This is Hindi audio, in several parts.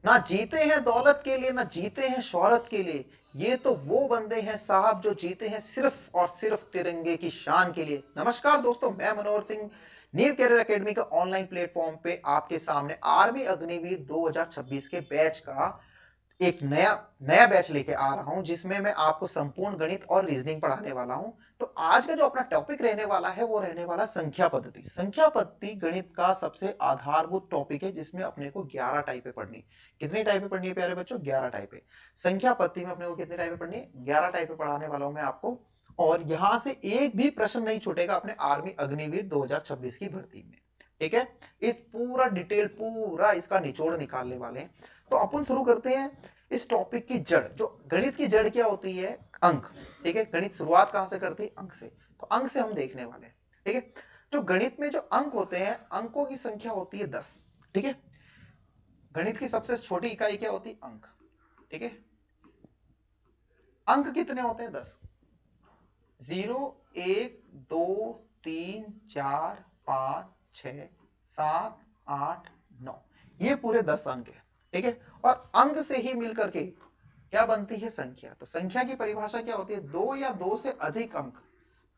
ना जीते हैं दौलत के लिए, ना जीते हैं शोहरत के लिए, ये तो वो बंदे हैं साहब जो जीते हैं सिर्फ और सिर्फ तिरंगे की शान के लिए। नमस्कार दोस्तों, मैं Manohar Singh new career academy का ऑनलाइन प्लेटफॉर्म पे आपके सामने आर्मी अग्निवीर 2026 के बैच का एक नया नया बैच लेके आ रहा हूं, जिसमें मैं आपको संपूर्ण गणित और रीजनिंग पढ़ाने वाला हूं। तो आज का जो अपना टॉपिक रहने वाला है वो रहने वाला संख्या पद्धति। संख्या पद्धति गणित का सबसे आधारभूत टॉपिक है, जिसमें अपने को 11 टाइपें पढ़नी। कितनी टाइपें पढ़नी है प्यारे बच्चों? 11 टाइपें। संख्या पद्धति में अपने को कितनी टाइपें पढ़नी है? 11 टाइपें पढ़ाने वाला हूं मैं आपको। और यहां से एक भी प्रश्न नहीं छूटेगा अपने आर्मी अग्निवीर 2026 की भर्ती में। ठीक है, इस पूरा डिटेल पूरा इसका निचोड़ निकालने वाले हैं। तो अपन शुरू करते हैं इस टॉपिक की जड़। जो गणित की जड़ क्या होती है? अंक। ठीक है, गणित शुरुआत कहां से करती है? अंक से। तो अंक से हम देखने वाले हैं। ठीक है, जो गणित में जो अंक होते हैं, अंकों की संख्या होती है 10। ठीक है, गणित की सबसे छोटी इकाई क्या होती है? अंक। ठीक है, अंक कितने होते हैं? 10। 0, 1, 2, 3, 4, 5, 6, 7, 8, 9, ये पूरे 10 अंक है। ठीक है, और अंक से ही मिलकर के क्या बनती है? संख्या। तो संख्या की परिभाषा क्या होती है? दो या दो से अधिक अंक,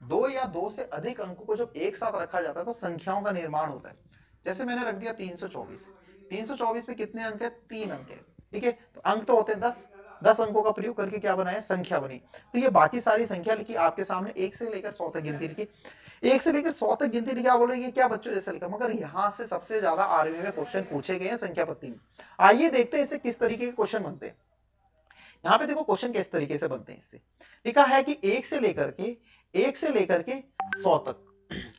दो या दो से अधिक अंकों को जब एक साथ रखा जाता है तो संख्याओं का निर्माण होता है। जैसे मैंने रख दिया 324। 324 में कितने अंक है? 3 अंक है। ठीक है, तो अंक तो होते हैं 10। 10 अंकों का प्रयोग करके क्या बनाया? संख्या बनी। तो ये बाकी सारी संख्या लिखी आपके सामने, 1 से लेकर 100 तक गिनती लिखी। 1 से लेकर 100 तक गिनती लिखी। आप बोलोगे ये क्या बच्चों जैसा लिखा, मगर यहां से सबसे ज्यादा आर्मी में क्वेश्चन पूछे गए हैं संख्या पद्धति में। आइए देखते हैं इससे किस तरीके के क्वेश्चन बनते हैं। यहां पे देखो क्वेश्चन किस तरीके से बनते हैं। इससे लिखा है कि 1 से लेकर के 100 तक,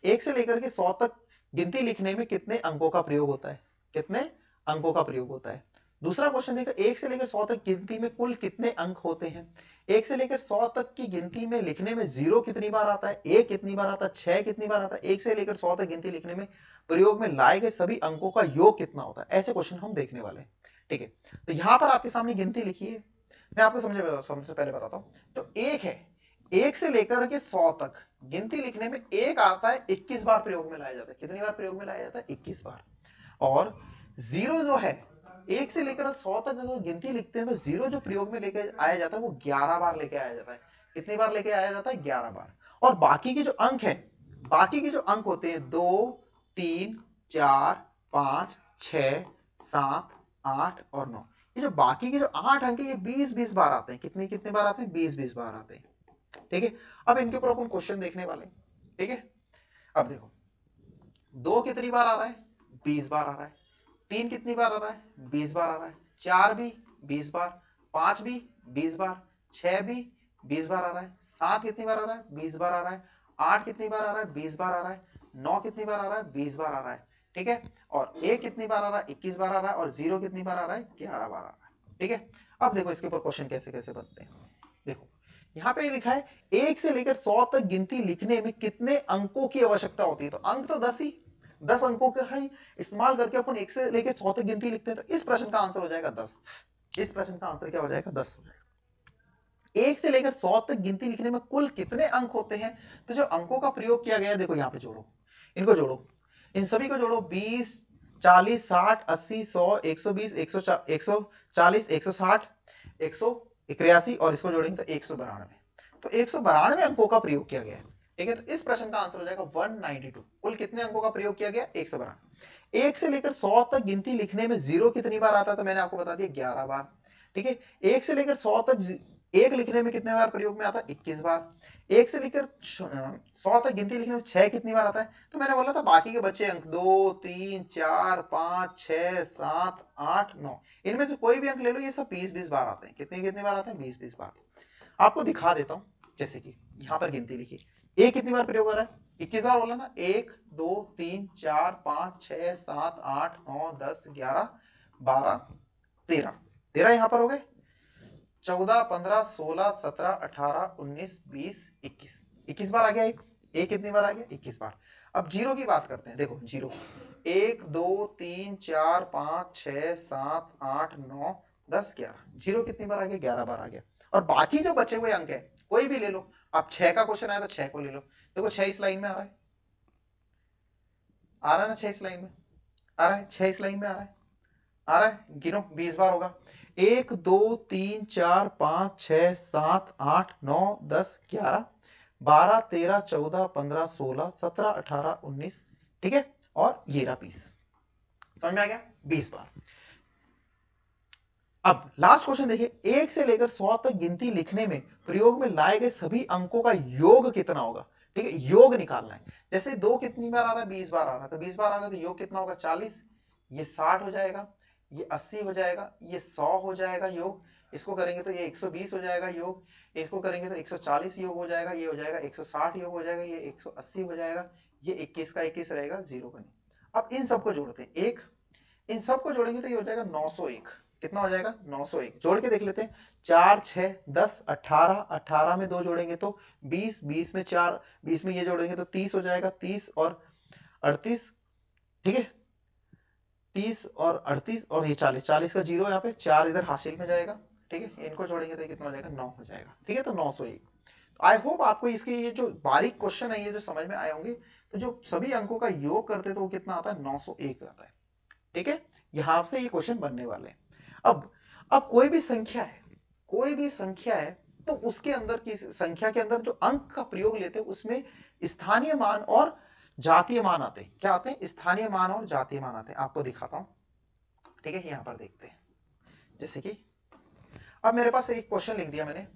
1 से लेकर के 100 तक गिनती लिखने में कितने अंकों का प्रयोग होता है? कितने अंकों का प्रयोग होता है? दूसरा क्वेश्चन देखो, 1 से लेकर 100 तक गिनती में कुल कितने अंक होते हैं? 1 से लेकर 100 तक की गिनती में लिखने में 0 कितनी बार आता है? 1 कितनी बार आता है? 6 कितनी बार आता है? 1 से लेकर 100 तक गिनती लिखने में प्रयोग में लाए गए सभी अंकों का योग कितना होता है? ऐसे क्वेश्चन हम देखने वाले हैं। ठीक है, तो यहां पर आपके सामने गिनती लिखी है, मैं आपको सबसे पहले बताता हूं। तो एक है, 1 से लेकर के 100 तक गिनती लिखने में एक आता है 21 बार प्रयोग में लाया जाता है। कितनी बार प्रयोग में लाया जाता है? 21 बार। और जीरो जो है, 1 से लेकर 100 तक अगर गिनती लिखते हैं तो जीरो जो प्रयोग में लेके आया जाता है वो 11 बार लेके आया जाता है। कितनी बार लेके आया जाता है? 11 बार। और बाकी के जो अंक है, बाकी के जो अंक होते हैं 2, 3, 4, 5, 6, 7, 8 और 9, ये जो बाकी के जो 8 अंक है ये 20-20 बार आते हैं। कितने कितने बार आते हैं? 20-20 बार आते हैं। ठीक है, अब इनके ऊपर अपन क्वेश्चन देखने वाले हैं। ठीक है, अब देखो 2 कितनी बार आ रहा है? 20 बार आ रहा है। 3 कितनी बार आ रहा है? 20 बार आ रहा है। 4 भी 20 बार, 5 भी 20 बार, 6 भी 20 बार आ रहा है। 7 कितनी बार आ रहा है? 20 बार आ रहा है। 8 कितनी बार आ रहा है? 20 बार आ रहा है। 9 कितनी बार आ रहा है? 20 बार आ रहा है। ठीक है, और 1 कितनी बार आ रहा है? 21 बार आ रहा है। और 0 कितनी बार आ रहा है? 11 बार आ रहा है। ठीक है, अब देखो इसके ऊपर क्वेश्चन कैसे कैसे बनते हैं। देखो यहां पे लिखा है 1 से लेकर 100 तक गिनती लिखने में कितने अंकों की आवश्यकता होती है? तो अंक तो 10 ही, 10 अंकों का ही इस्तेमाल करके अपन 1 से लेकर 100 तक गिनती लिखते हैं। तो इस प्रश्न का आंसर हो जाएगा 10। इस प्रश्न का आंसर क्या हो जाएगा? 10 हो जाएगा। 1 से लेकर 100 तक गिनती लिखने में कुल कितने अंक होते हैं? तो जो अंकों का प्रयोग किया गया है, देखो यहां पे जोड़ो, इनको जोड़ो, इन सभी को जोड़ो। 20, 40, 60, 80, 100, 120, 140, 160, 181 और इसको जोड़ेंगे तो 192। तो 192 अंकों का प्रयोग किया गया है। ठीक है, तो इस प्रश्न का आंसर हो जाएगा 192। कुल कितने अंकों का प्रयोग किया गया? 192। 1 से लेकर 100 तक गिनती लिखने में 0 कितनी बार आता है? तो मैंने आपको बता दिया 11 बार। ठीक है, 1 से लेकर 100 तक 1 लिखने में कितने बार प्रयोग में आता है? 21 बार। 1 से लेकर 100 तक गिनती लिखने में 6 कितनी बार आता है? तो मैंने बोला था बाकी के बच्चे अंक 2, 3, 4, 5, 6, 7, 8, 9, इनमें से कोई भी अंक ले लो, ये सब 20-20 बार आते हैं। कितने कितने बार आते हैं? 20-20 बार। आपको दिखा देता हूं, जैसे कि यहां पर गिनती लिखी, एक कितनी बार प्रयोग हो रहा है? 21 बार बोला ना। 1, 2, 3, 4, 5, 6, 7, 8, 9, 10, 11, 12, 13, 13 यहां पर हो गए। 14, 15, 16, 17, 18, 19, 20, 21, 21 बार आ गया। एक कितनी बार आ गया? 21 बार। अब जीरो की बात करते हैं। देखो जीरो, 1, 2, 3, 4, 5, 6, 7, 8, 9, 10, 11, जीरो कितनी बार आ गया? 11 बार आ गया। और बाकी जो बचे हुए अंक है कोई भी ले लो। अब 6 का क्वेश्चन आया तो 6 को ले लो। देखो 6 इस लाइन में आ रहा है, आ रहा है ना? 6 इस लाइन में आ रहा है, 6 इस लाइन में आ रहा है, आ रहा है, गिनो 20 बार होगा। 1 2 3 4 5 6 7 8 9 10 11 12 13 14 15 16 17 18 19, ठीक है, और ये रहा 20। समझ में आ गया, 20 बार। अब लास्ट क्वेश्चन देखिए, 1 से लेकर 100 तक गिनती लिखने में प्रयोग में लाए गए सभी अंकों का योग कितना होगा, ठीक है, योग निकालना है। जैसे 2 कितनी बार आ रहा है, 20 बार आ रहा है, तो 20 बार आ गया तो योग कितना होगा, 40, ये 60 हो जाएगा, ये 80 हो जाएगा, ये 100 हो जाएगा योग, इसको करेंगे तो ये 120 हो जाएगा योग, इसको करेंगे तो 140 योग हो जाएगा, ये हो जाएगा 160 योग हो जाएगा, ये 180 हो जाएगा, ये 21 का 21 रहेगा, जीरो बने। अब इन सबको जोड़ते हैं, एक इन सबको जोड़ेंगे तो ये हो जाएगा 901। कितना हो जाएगा, 901। जोड़ के देख लेते हैं, 4 6 10 18, 18 में 2 जोड़ेंगे तो 20, 20 में 4, 20 में ये जोड़ेंगे तो 30 हो जाएगा, 30 और 38, ठीक है, 30 और 38 और ये 40, 40 का जीरो यहाँ पे, 4 इधर हासिल में जाएगा, ठीक है, इनको जोड़ेंगे तो ये कितना हो जाएगा, 9 हो जाएगा, ठीक है, तो 901। आई होप आपको इसके ये जो बारीक क्वेश्चन है ये जो समझ में आए होंगे। तो जो सभी अंकों का योग करते हैं तो वो कितना आता है, 901 आता है, ठीक है, यहां से ये क्वेश्चन बनने वाले हैं। अब कोई भी संख्या है, कोई भी संख्या है तो उसके अंदर की संख्या के अंदर जो अंक का प्रयोग लेते हैं उसमें स्थानीय मान और जातीय मान आते हैं। क्या आते हैं, स्थानीय मान और जातीय मान आते हैं। आपको दिखाता हूं, ठीक है, यहां पर देखते हैं। जैसे कि अब मेरे पास एक क्वेश्चन लिख दिया मैंने,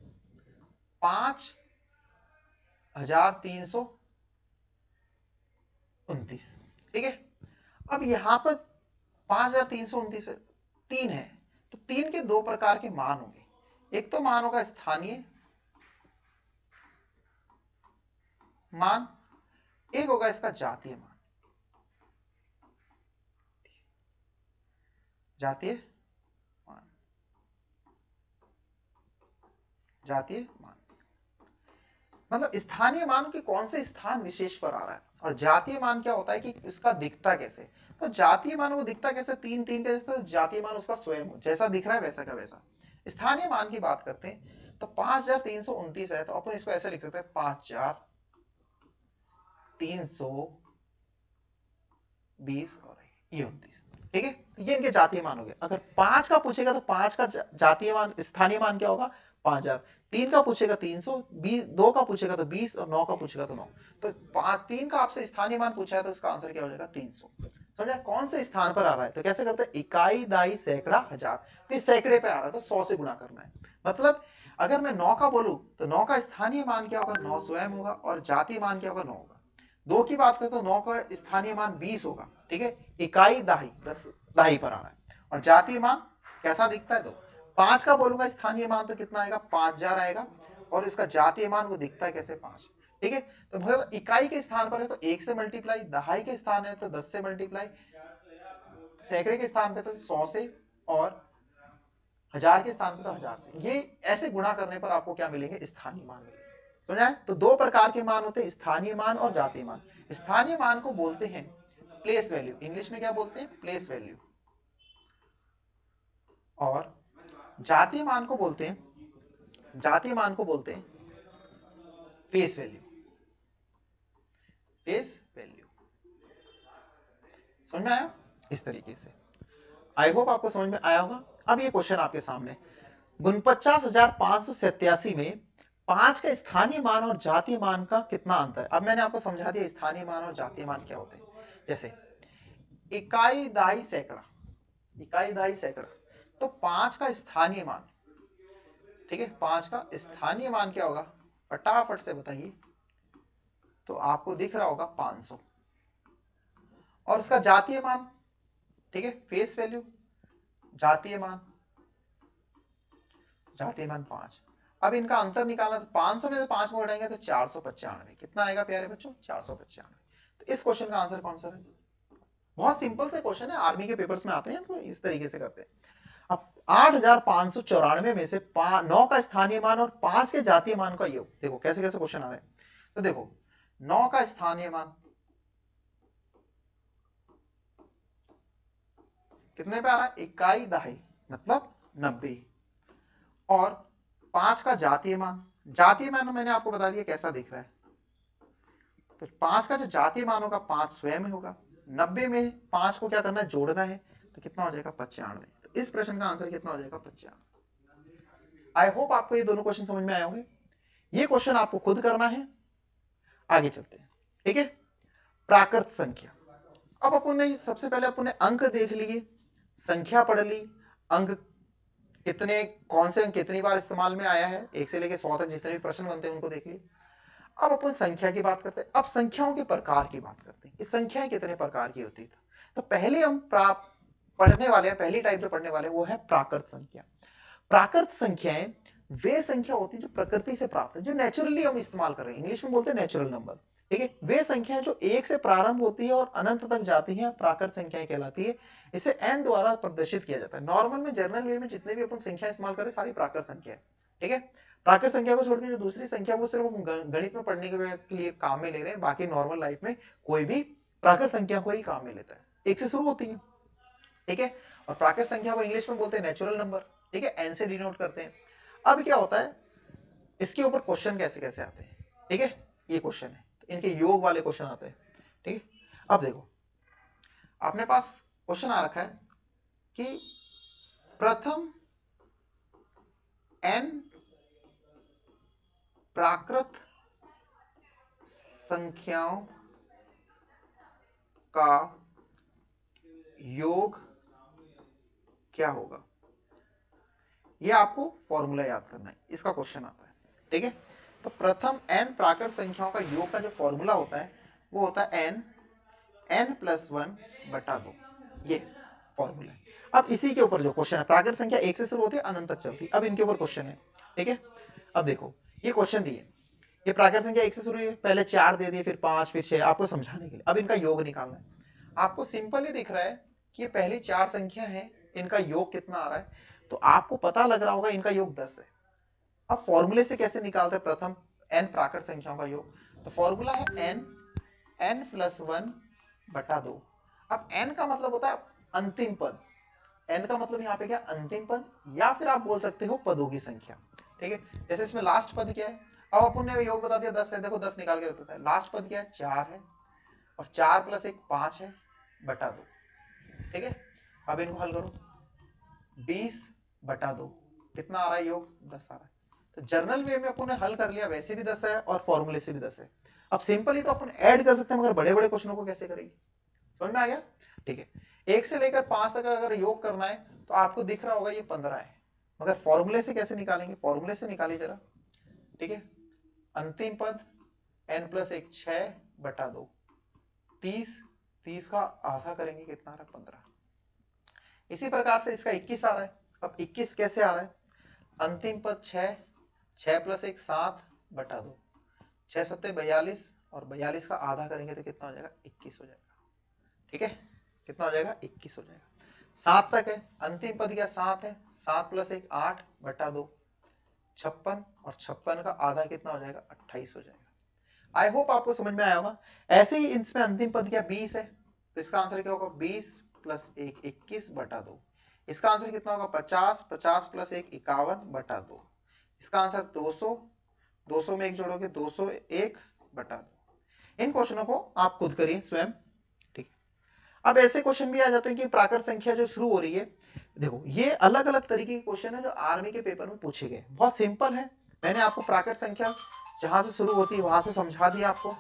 5329, ठीक है। अब यहां पर 5329 3 है, तो 3 के 2 प्रकार के मान होंगे। एक तो मान होगा स्थानीय मान, एक होगा इसका जातीय मान। जातीय मान, जातीय मान मतलब स्थानीय मान के कौन से स्थान विशेष पर आ रहा है, और जातीय मान क्या होता है कि उसका दिखता कैसे। तो जातीय मान वो दिखता कैसे, 3 3 का जैसा, जातीय मान उसका स्वयं हो, जैसा दिख रहा है वैसा का वैसा। स्थानीय मान की बात करते हैं तो 5329 है, तो अपन इसको ऐसे लिख सकते हैं, 5320 और ये 29, ठीक है, ये इनके जातीय मान हो गए। अगर 5 का पूछेगा तो 5 का जातीय मान, स्थानीय मान क्या होगा, 5000। 3 का पूछेगा 300, 2 का पूछेगा तो 20 और 9 का पूछेगा तो 9। तो 3 का आपसे स्थानीय मान पूछा है तो इसका आंसर क्या हो जाएगा, 300। समझा, कौन से स्थान पर आ रहा है, तो कैसे करते हैं, इकाई दाई सैकड़ा हजार, तो सैकड़े पे आ रहा है तो 100 से गुणा करना है। मतलब अगर मैं 9 का बोलूं तो 9 का स्थानीय मान क्या होगा, 9 स्वयं होगा, और जातीय मान क्या होगा, 9 होगा। 2 की बात करें तो 9 का स्थानीय मान 20 होगा, ठीक है, इकाई दाही 10 दाही पर आ रहा है, और जातीय मान कैसा दिखता है, 2। 5 का बोलूंगा स्थानीय मान तो कितना आएगा, 5000 आएगा, और इसका जातीय मान वो दिखता है कैसे, 5, ठीक है। तो मतलब इकाई के स्थान पर है तो 1 से मल्टीप्लाई, दहाई के स्थान है तो 10 से मल्टीप्लाई, सैकड़े के स्थान पे तो 100 से, और हजार के स्थान पे तो 1000 से। ये ऐसे गुणा करने पर आपको क्या मिलेंगे, स्थानीय मान मिलेंगे। समझा है, तो 2 प्रकार के मान होते हैं, स्थानीय मान और जातीय मान। स्थानीय मान को बोलते हैं प्लेस वैल्यू, इंग्लिश में क्या बोलते हैं, प्लेस वैल्यू, और जातीय मान को बोलते हैं, जातीय मान को बोलते हैं फेस वैल्यू, फेस वैल्यू। समझ में आया, इस तरीके से। आई होप आपको समझ में आया होगा। अब ये क्वेश्चन आपके सामने, 49,587 में 5 का स्थानीय मान और जातीय मान का कितना अंतर है। अब मैंने आपको समझा दिया स्थानीय मान और जातीय मान क्या होते हैं। जैसे इकाई दहाई सैकड़ा, इकाई दहाई सैकड़ा, तो 5 का स्थानीय मान, ठीक है, 5 का स्थानीय मान क्या होगा, फटाफट से बताइए, तो आपको दिख रहा होगा 500, और इसका जातीय मान, ठीक है, फेस वैल्यू, जातीय मान, जातीय मान 5। अब इनका अंतर निकालना, तो 500 में से 5 को हटाएंगे तो 495, कितना आएगा प्यारे बच्चों, 495। तो इस क्वेश्चन का आंसर कौन सा है, बहुत सिंपल से क्वेश्चन है, आर्मी के पेपर्स में आते हैं तो इस तरीके से करते हैं। अब 8594 में से 9 का स्थानीय मान और 5 के जातीय मान का योग, देखो कैसे कैसे क्वेश्चन आ रहे हैं। तो देखो 9 का स्थानीय मान कितने पे आ रहा है, इकाई दहाई मतलब 90, और 5 का जातीय मान, जातीय मान मैंने आपको बता दिया कैसा दिख रहा है। तो 5 का जो जातीय मान होगा 5 स्वयं में होगा, 90 में 5 को क्या करना है, जोड़ना है, तो कितना हो जाएगा 95। तो इस प्रश्न का आंसर कितना हो जाएगा 95। आई होप आपको ये दोनों क्वेश्चन समझ में आए होंगे। ये क्वेश्चन आपको खुद करना है। आगे चलते हैं, ठीक है। प्राकृत संख्या, अब अपन ने सबसे पहले अपन ने अंक देख लिए, संख्या पढ़ ली, अंक कितने, कौन से अंक कितनी बार इस्तेमाल में आया है, 1 से लेकर 100 तक जितने भी प्रश्न बनते हैं उनको देख लिए। अब अपन संख्या की बात करते हैं। अब संख्याओं के प्रकार की बात करते हैं कि संख्याएं कितने प्रकार की होती है। तो पहले हम पढ़ने वाले हैं, पहली टाइप जो पढ़ने वाले हैं वो है प्राकृत संख्या। प्राकृत संख्याएं वे संख्या होती है जो प्रकृति से प्राप्त है, जो नेचुरली हम इस्तेमाल कर रहे हैं, इंग्लिश में बोलते हैं नेचुरल नंबर, ठीक है। वे संख्याएं जो 1 से प्रारंभ होती है और अनंत तक जाती हैं प्राकृत संख्याएं कहलाती है। इसे n द्वारा प्रदर्शित किया जाता है। नॉर्मल में, जनरल वे में जितने भी अपन संख्या इस्तेमाल करें सारी प्राकृत संख्या है, ठीक है। प्राकृत संख्या को छोड़कर जो दूसरी संख्या वो सिर्फ गणित में पढ़ने के लिए काम में ले रहे हैं, बाकी नॉर्मल लाइफ में कोई भी प्राकृत संख्या को ही काम में लेता है। 1 से शुरू होती है, ठीक है। और प्राकृत संख्या को इंग्लिश में बोलते हैं नेचुरल नंबर, ठीक है, n से डिनोट करते हैं। अब क्या होता है, इसके ऊपर क्वेश्चन कैसे कैसे आते हैं, ठीक है। ये क्वेश्चन है, तो इनके योग वाले क्वेश्चन आते हैं, ठीक है। अब देखो, अपने पास क्वेश्चन आ रखा है कि प्रथम n प्राकृत संख्याओं का योग क्या होगा। ये आपको फॉर्मूला याद करना है, इसका क्वेश्चन आता है, ठीक है। तो प्रथम n प्राकृत संख्याओं का योग का जो फॉर्मूला होता है वो होता है n + 1/2, ये फॉर्मूला है। अब इसी के ऊपर जो क्वेश्चन है, प्राकृत संख्या 1 से शुरू होती है अनंत तक चलती है। अब इनके ऊपर क्वेश्चन है, ठीक है। अब देखो, ये क्वेश्चन दिए, ये प्राकृत संख्या 1 से शुरू है, पहले 4 दे दिए, फिर 5, फिर 6, आपको समझाने के लिए। अब इनका योग निकालना है। आपको सिंपल ही दिख रहा है कि ये पहली 4 संख्या है, इनका योग कितना आ रहा है, तो आपको पता लग रहा होगा इनका योग 10 है। अब फॉर्मूले से कैसे निकालते हैं प्रथम n प्राकृत संख्याओं का योग, तो फॉर्मूला है n + 1/2। अब n का मतलब होता है अंतिम पद, n का मतलब यहाँ पे क्या, अंतिम पद, या फिर आप बोल सकते हो पदों की संख्या, ठीक है। जैसे इसमें लास्ट पद क्या है, अब अपन ने योग बता दिया 10 है, देखो 10 निकाल के बताता है। लास्ट पद क्या है, 4 है, और 4 + 1 5 है, बटा 2, ठीक है। अब इनको हल करो, 20/2 कितना आ रहा है योग, 10 आ रहा है। तो जर्नल वे में अपन ने हल कर लिया, वैसे भी 10 है और फॉर्मूले से भी 10 है। अब सिंपली तो अपन ऐड कर सकते हैं, मगर बड़े बड़े क्वेश्चनों को कैसे करेंगे, समझ में आ गया, ठीक है। 1 से लेकर 5 तक अगर योग करना है तो आपको दिख रहा होगा ये 15 है, मगर फॉर्मूले से कैसे निकालेंगे, फॉर्मूले से निकालिए जरा, ठीक है। अंतिम पद n + 1 6/2, 30 का आधा करेंगे, कितना आ रहा है, 15। इसी प्रकार से इसका 21 आ रहा है। अब 21 कैसे आ रहा है, अंतिम पद 6 + 1 7/2, 6 × 7 = 42, और 42 का आधा करेंगे तो कितना हो जाएगा, 21 हो जाएगा, ठीक है। कितना हो जाएगा, 21 हो जाएगा। 7 तक है, अंतिम पद क्या 7 है, 7 + 1 8/2, 56, और 56 का आधा कितना हो जाएगा, 28 हो जाएगा। आई होप आपको समझ में आया होगा। ऐसे ही इसमें अंतिम पद क्या 20 है, तो इसका आंसर क्या होगा, 20 + 1 21/2। इसका आंसर कितना होगा, 50, 50 + 1 51/2। इसका आंसर 200, 200 में 1 जोड़ोगे 201/2। इन क्वेश्चनों को आप खुद करिए स्वयं, ठीक। अब ऐसे क्वेश्चन भी आ जाते हैं कि प्राकृत संख्या जो शुरू हो रही है, देखो ये अलग अलग तरीके के क्वेश्चन है जो आर्मी के पेपर में पूछे गए, बहुत सिंपल है। मैंने आपको प्राकृत संख्या जहां से शुरू होती है वहां से समझा दिया आपको।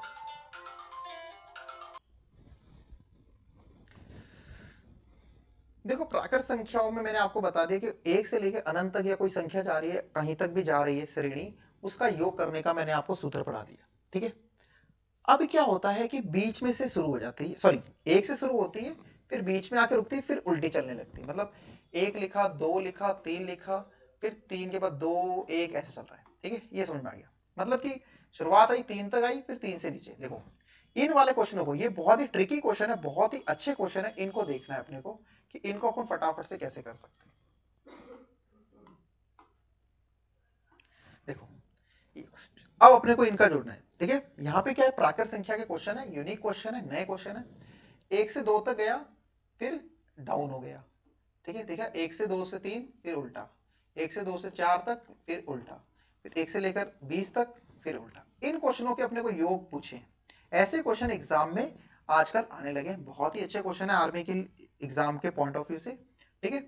देखो प्राकृत संख्याओं में मैंने आपको बता दिया कि 1 से लेकर अनंत तक या कोई संख्या जा रही है, कहीं तक भी जा रही है श्रेणी, उसका योग करने का मैंने आपको सूत्र पढ़ा दिया, ठीक है। अब क्या होता है कि बीच में से शुरू हो जाती है, सॉरी 1 से शुरू होती है, फिर बीच में आके रुकती है, फिर उल्टी चलने लगती है। मतलब 1 लिखा, 2 लिखा, 3 लिखा, फिर 3 के बाद 2 1 ऐसे चल रहा है, ठीक है। ये समझ में आ गया, मतलब कि शुरुआत आई 3 तक आई, फिर 3 से नीचे। देखो इन वाले क्वेश्चनों को, ये बहुत ही ट्रिकी क्वेश्चन है, बहुत ही अच्छे क्वेश्चन है, इनको देखना है अपने को कि इनको अपन फटाफट से कैसे कर सकते हैं। देखो अब अपने को इनका जोड़ना है, ठीक है। यहाँ पे क्या है, प्राकृत संख्या के क्वेश्चन है, यूनिक क्वेश्चन है, नए क्वेश्चन है। 1 से 2 तक गया, फिर डाउन हो गया, ठीक है। देखा 1 से 2 से 3, फिर उल्टा, 1 से 2 से 4 तक, फिर उल्टा, फिर 1 से लेकर 20 तक, फिर उल्टा। इन क्वेश्चनों के अपने को योग पूछे, ऐसे क्वेश्चन एग्जाम में आजकल आने लगे, बहुत ही अच्छे क्वेश्चन है आर्मी के एग्जाम के पॉइंट ऑफ व्यू से, ठीक है।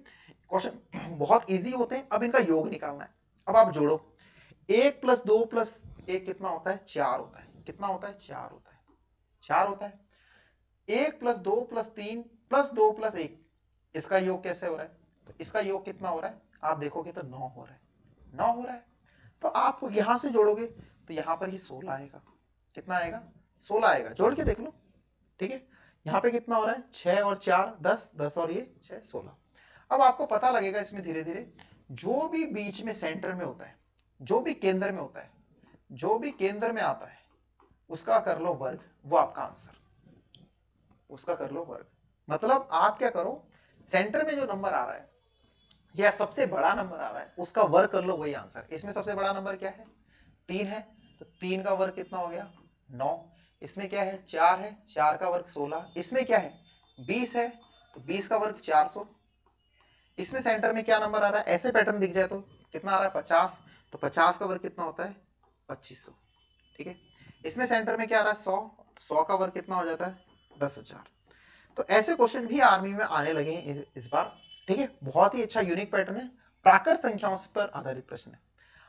क्वेश्चन बहुत इजी होते हैं। अब इनका योग निकालना है। अब आप जोड़ो, 1 + 2 + 1 कितना होता है? 4 होता है। कितना होता है? 4 होता है। 4 होता है। 1 + 2 + 3 + 2 + 1, इसका योग कैसे हो रहा है? तो इसका योग कितना हो रहा है? आप देखोगे तो 9 हो रहा है। 9 हो रहा है। तो आप यहां से जोड़ोगे तो यहां पर ये 16 आएगा। कितना आएगा? 16 आएगा। जोड़ के देख लो, ठीक है। यहाँ पे कितना हो रहा है? 6 और 4 10, 10 और ये 6 16। अब आपको पता लगेगा इसमें धीरे धीरे, जो भी बीच में सेंटर में होता है, जो भी केंद्र में होता है, जो भी केंद्र में आता है, उसका कर लो वर्ग, वो आपका आंसर। उसका कर लो वर्ग। मतलब आप क्या करो, सेंटर में जो नंबर आ रहा है या सबसे बड़ा नंबर आ रहा है, उसका वर्ग कर लो, वही आंसर। इसमें सबसे बड़ा नंबर क्या है? 3 है, तो 3 का वर्ग कितना हो गया? 9। इसमें क्या है? 4 है, 4 का वर्ग 16। इसमें क्या है? 20 है, तो 20 का वर्ग 400। इसमें सेंटर में क्या नंबर आ रहा है? ऐसे पैटर्न दिख जाए तो कितना आ रहा है? 50, तो 50 का वर्ग कितना होता है? 2500, ठीक है। इसमें सेंटर में क्या आ रहा है? 100, 100 का वर्ग कितना हो जाता है? 10,000। तो ऐसे क्वेश्चन भी आर्मी में आने लगे हैं इस बार, ठीक है। बहुत ही अच्छा यूनिक पैटर्न है, प्राकृत संख्याओं पर आधारित प्रश्न है।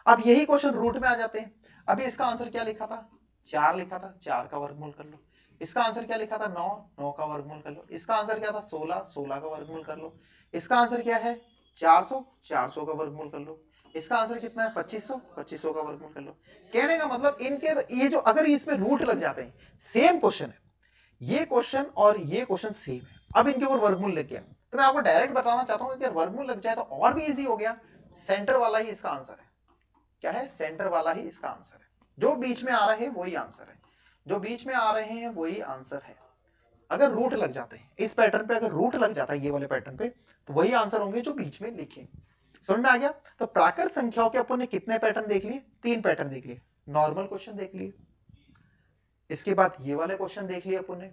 अब यही क्वेश्चन रूट में आ जाते हैं। अभी इसका आंसर क्या लिखा था? 4 लिखा था, 4 का वर्गमूल कर लो। इसका आंसर क्या लिखा था? 9, 9 का वर्गमूल कर लो। इसका आंसर क्या था? 16, 16 का वर्गमूल कर लो। इसका आंसर क्या है? 400, 400 का वर्गमूल कर लो। इसका आंसर कितना है? 2500, 2500 का वर्गमूल कर लो। कहने का मतलब इनके ये जो अगर इसमें रूट लग जाते हैं, सेम क्वेश्चन है, ये क्वेश्चन और ये क्वेश्चन सेम है, अब इनके ऊपर वर्गमूल लग गया, तो मैं आपको डायरेक्ट बताना चाहता हूं कि अगर वर्गमूल लग जाए तो और भी इजी हो गया। सेंटर वाला ही इसका आंसर है। क्या है? सेंटर वाला ही इसका आंसर है। जो बीच में आ रहे हैं वही आंसर है। जो बीच में आ रहे हैं वही आंसर है। अगर रूट लग जाते हैं इस पैटर्न पे, अगर रूट लग जाता है ये वाले पैटर्न पे, तो वही आंसर होंगे जो बीच में लिखे। समझ में आ गया? तो प्राकृत संख्याओं के अपन ने कितने पैटर्न देख लिए? 3 पैटर्न देख लिए। नॉर्मल क्वेश्चन देख लिए, इसके बाद ये वाले क्वेश्चन देख लिए अपन ने,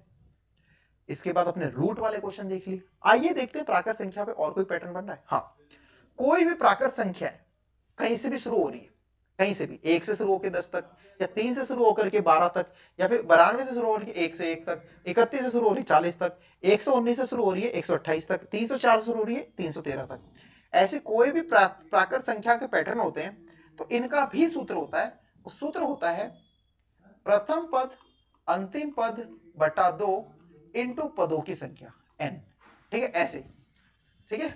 इसके बाद अपने रूट वाले क्वेश्चन देख लिए। आइए देखते हैं प्राकृत संख्या पे और कोई पैटर्न बन रहा है। हाँ, कोई भी प्राकृत संख्या है, कहीं से भी शुरू हो रही है, कहीं से भी 1 से शुरू होकर 10 तक, या 3 से शुरू होकर के 12 तक, या फिर 92 से शुरू हो रही है 1 से 1 तक, 31 से शुरू हो रही है 40 तक, 119 से शुरू हो रही है 128 तक, 304 से शुरू हो रही है 313 तक। ऐसे कोई भी प्राकृत संख्या के पैटर्न होते हैं, तो इनका भी सूत्र होता है। वो सूत्र होता है प्रथम पद अंतिम पद बटा 2 इंटू पदों की संख्या n, ठीक है। ऐसे, ठीक है।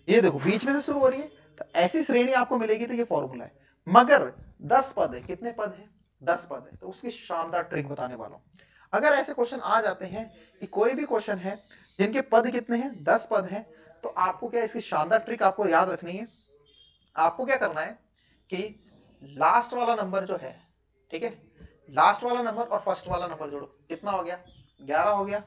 ये देखो बीच में से शुरू हो रही है, तो ऐसी श्रेणी आपको मिलेगी, तो ये फॉर्मूला है। मगर 10 पद है, कितने पद है? 10 पद है, तो उसकी शानदार ट्रिक बताने वाला हूं। अगर ऐसे क्वेश्चन आ जाते हैं कि कोई भी क्वेश्चन है जिनके पद कितने हैं? 10 पद हैं, तो आपको क्या इसकी शानदार ट्रिक आपको याद रखनी है। आपको क्या करना है कि लास्ट वाला नंबर जो है, ठीक है, लास्ट वाला नंबर और फर्स्ट वाला नंबर जोड़ो। कितना हो गया? 11 हो गया।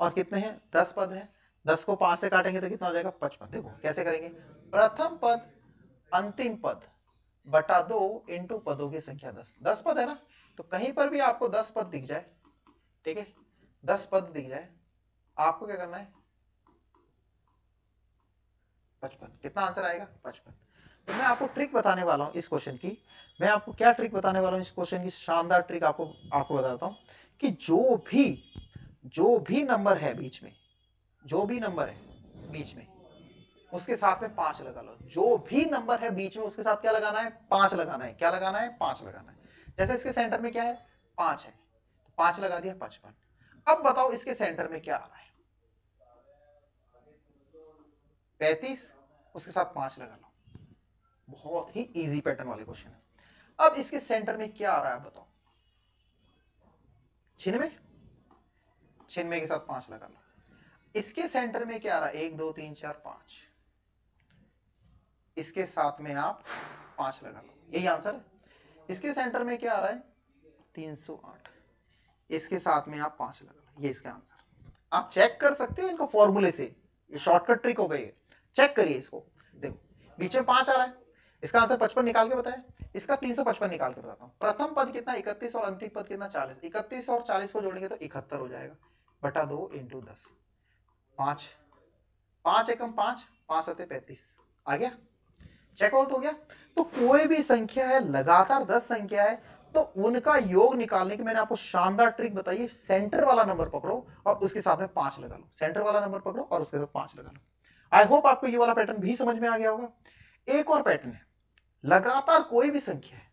और कितने हैं? 10 पद है। 10 को 5 से काटेंगे तो कितना हो जाएगा? 55। देखो कैसे करेंगे, प्रथम पद अंतिम पद बटा 2 इंटू पदों की संख्या 10। 10 पद है ना, तो कहीं पर भी आपको 10 पद दिख जाए, ठीक है, 10 पद दिख जाए, आपको क्या करना है? 55। कितना आंसर आएगा? 55। तो मैं आपको ट्रिक बताने वाला हूं इस क्वेश्चन की। मैं आपको क्या ट्रिक बताने वाला हूं इस क्वेश्चन की? शानदार ट्रिक आपको बताता हूं कि जो भी नंबर है बीच में, जो भी नंबर है बीच में, उसके साथ में 5 लगा लो। जो भी नंबर है बीच में उसके साथ क्या लगाना है? 5 लगाना है। क्या लगाना है? 5 लगाना है। जैसे इसके सेंटर में क्या है? 5 है, तो 5 लगा दिया, 55। अब बताओ इसके सेंटर में क्या आ रहा है? 35, उसके साथ 5 लगा लो। बहुत ही इजी पैटर्न वाले क्वेश्चन है। अब इसके सेंटर में क्या आ रहा है बताओ? 96, 96 के साथ 5 लगा लो। इसके सेंटर में क्या आ रहा है? 1 2 3 4 5, इसके साथ में आप 5 लगा लो, यही आंसर है। इसके सेंटर में क्या आ रहा है? 308, इसके साथ में आप 5 लगा लो, ये इसका आंसर। आप चेक कर सकते हो इनको फॉर्मूले से, ये शॉर्टकट ट्रिक हो गई है। चेक करिए इसको, देखो बीच में 5 आ रहा है, इसका आंसर 55 निकाल के बताया। इसका 355 निकाल के बताता हूं। प्रथम पद कितना? 31, और अंतिम पद कितना? 40। 31 और 40 को जोड़ेंगे तो 71 हो जाएगा, बटा 2 इंटू 10। 5, 5 एकम 5, 5 सते 35, आ गया, चेकआउट हो गया। तो कोई भी संख्या है, लगातार 10 संख्या है, तो उनका योग निकालने की मैंने आपको शानदार ट्रिक बताई है। सेंटर वाला नंबर पकड़ो और उसके साथ में 5 लगा लो, सेंटर वाला नंबर पकड़ो और उसके साथ 5 लगा लो। आई होप आपको ये वाला पैटर्न भी समझ में आ गया होगा। एक और पैटर्न है, लगातार कोई भी संख्या है,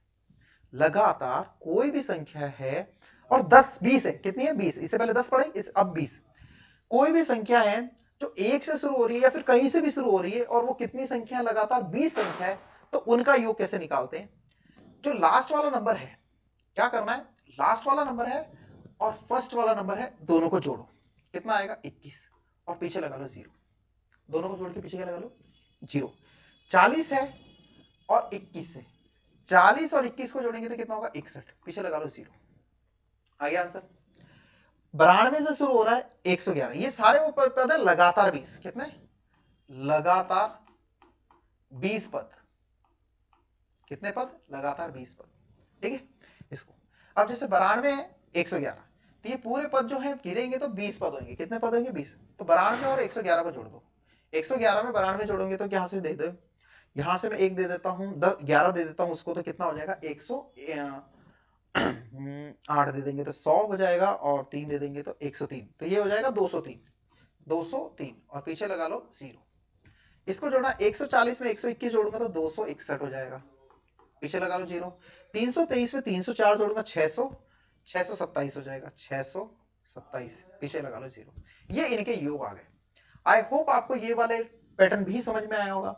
लगातार कोई भी संख्या है और 10 20 है, कितनी है 20, इससे पहले 10 पढ़े, अब 20। कोई भी संख्या है जो 1 से शुरू हो रही है या फिर कहीं से भी शुरू हो रही है और वो कितनी संख्या लगातार 20 संख्या है, तो उनका योग कैसे निकालते हैं। जो लास्ट वाला नंबर है, क्या करना है, लास्ट वाला नंबर है और फर्स्ट वाला नंबर है, दोनों को जोड़ो, कितना आएगा 21 और पीछे लगा लो 0। दोनों को जोड़ के पीछे क्या लगा लो 0। 40 है और 21 है, 40 और 21 को जोड़ेंगे तो कितना होगा 61, पीछे लगा लो 0। आ गया आंसर। 92 से शुरू हो रहा है 111, ये सारे वो पद है लगातार 20, कितने लगातार 20 पद, कितने पद लगातार 20 पद, ठीक है। इसको अब जैसे 92 है 111, तो ये पूरे पद जो है गिरेंगे तो 20 पद होंगे, कितने पद होंगे 20, तो 92 और 111 को जोड़ दो। 111 में 92 जोड़ोगे तो यहां से दे दो, यहां से मैं 1 दे देता हूं, 11 दे देता हूं उसको, तो कितना हो जाएगा 108 दे देंगे तो 100 हो जाएगा और 3 दे देंगे तो 103, तो ये हो जाएगा 203, 203 और पीछे लगा लो 0। इसको जोड़ना 140 में 121 जोड़ूंगा तो 261 हो जाएगा, पीछे लगा लो 0। 323 में 304 जोड़ूंगा 600, 627 हो जाएगा, 627 पीछे लगा लो 0। ये इनके योग आ गए। आई होप आपको ये वाले पैटर्न भी समझ में आया होगा।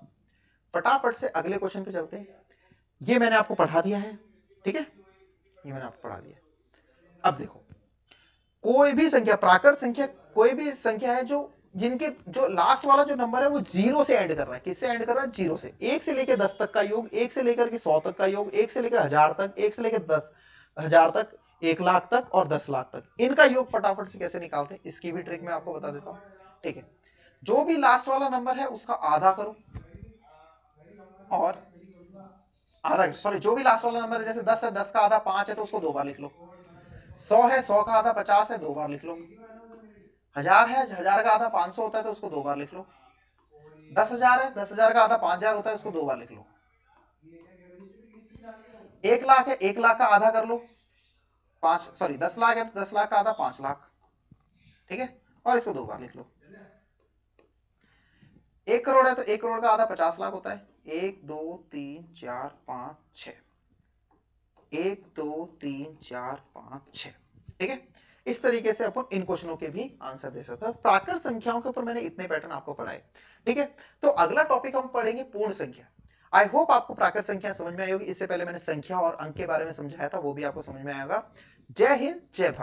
फटाफट से अगले क्वेश्चन पे चलते हैं। ये मैंने आपको पढ़ा दिया है, ठीक है, ये मैंने आपको पढ़ा दिया। अब देखो, कोई भी संख्या, प्राकृत संख्या, कोई भी संख्या है जो जिनके जो लास्ट वाला जो नंबर है वो 0 से एंड कर रहा है, किससे एंड कर रहा है 0 से। 1 से लेकर 10 तक का योग, 1 से लेकर के 100 तक का योग, 1 से लेकर 1000 तक, 1 से लेकर 10,000 तक, 1 लाख तक और 10 लाख तक, इनका योग फटाफट से कैसे निकालते हैं इसकी भी ट्रिक मैं आपको बता देता हूं, ठीक है। जो भी लास्ट वाला नंबर है उसका आधा करो और आधा, सॉरी, जो भी लास्ट वाला नंबर है, जैसे 10 है, 10 का आधा 5 है तो उसको 2 बार लिख लो। 100 है, 100 का आधा 50 है, 2 बार लिख लो। 1000 है, 1000 का आधा 500 होता है तो उसको 2 बार लिख लो। 10,000 है, 10,000 का आधा 5000 होता है, उसको 2 बार लिख लो। 1 लाख है, 1 लाख का आधा कर लो 5, सॉरी 10 लाख है तो 10 लाख का आधा 5 लाख, ठीक है, और इसको 2 बार लिख लो। 1 करोड़ है तो 1 करोड़ का आधा 50 लाख होता है, 1 2 3 4 5 6, 1 2 3 4 5 6, ठीक है। इस तरीके से अपन इन क्वेश्चनों के भी आंसर दे सकते हैं। प्राकृत संख्याओं के ऊपर मैंने इतने पैटर्न आपको पढ़ाए, ठीक है। तो अगला टॉपिक हम पढ़ेंगे पूर्ण संख्या। आई होप आपको प्राकृत संख्या समझ में आई होगी। इससे पहले मैंने संख्या और अंक के बारे में समझाया था, वो भी आपको समझ में आएगा। जय हिंद, जय भारत।